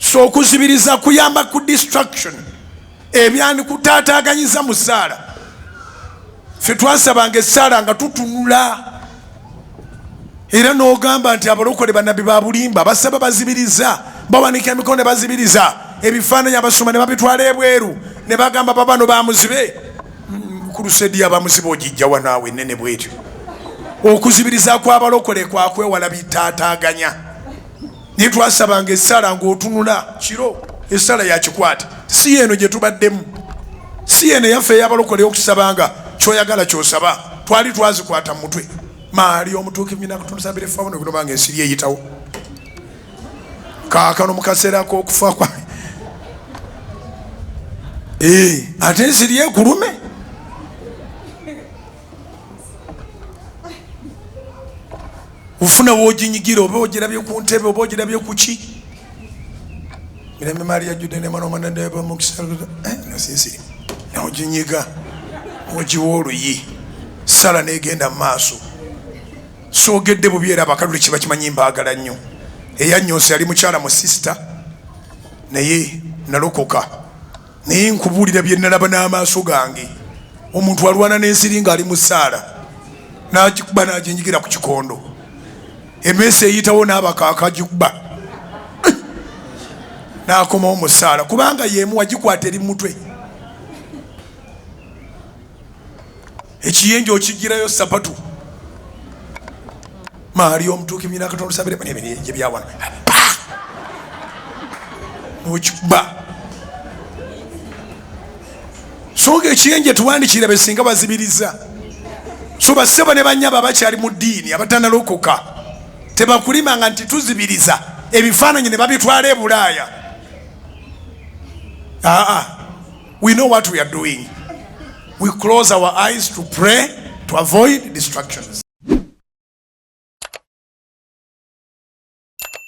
So okuzibiriza kuyamba ku distraction ebyani kutaataganyiza mu ssaala. Ffe twasabanga essaala nga tutunula era n'ogamba nti abalokole bannabbi ba bulimba basaba bazibiriza bawanika emikono ne bazibiriza ebifaananyi abasoma ne babitwala ebweru ne bagamba babano bamuzibe kurusedi abamuzibe ogijjawa naawe ennene bwetyo. Okuzibiriza kw'abalokole kwakwewala bitaataaganya. Naye twasabanga essaala ng'otunula kiro essaala yakikwata si yeeno gye tubaddemu si yeeno yaffe ey'abalokole okusabanga kyoyagala kyosaba twali twazikwata mu mutwe maali omutuukivu nyina kutumusabire fabuno kunobanga ensiri eyitawo kaakano mu kaseera k'okufa kwa ate ensiri ekulume ufuna wooginyigira oba ogirabye ku ntebe oba ogirabye ku ki mirembe maali yajjudde ne manomanadebamukisanansiri naoginyiga ogiwa oluyi sala negenda mu maaso soogedde bubi era abakalule kiba kimanyi mbaagala nnyo eyanyonse yali mukyala mu sisita naye nalokoka naye nkubuulira bye nalaba n'amaaso gange omuntu alwana n'ensiri ng'ali mu ssaala n'agikuba n'aginyigira ku kikondo emmeesa eyitawo n'abakaaka agikuba n'akomawo mu ssaala kubanga yeemu wagikwata eri mutwe ekiyenje okigirayo sapatu maali omutuukivu nyina katonda osabire nebyenje byawana n'okikuba so nga ekiyenje tuwandikirabe singa bazibiriza so bassebo ne bannyaba bakyali mu ddiini abatanalokoka tebakulimanga nti tuzibiriza ebifaananyi ne babitwala e Bulaaya. We know what we are doing. We close our eyes to pray to avoid distractions.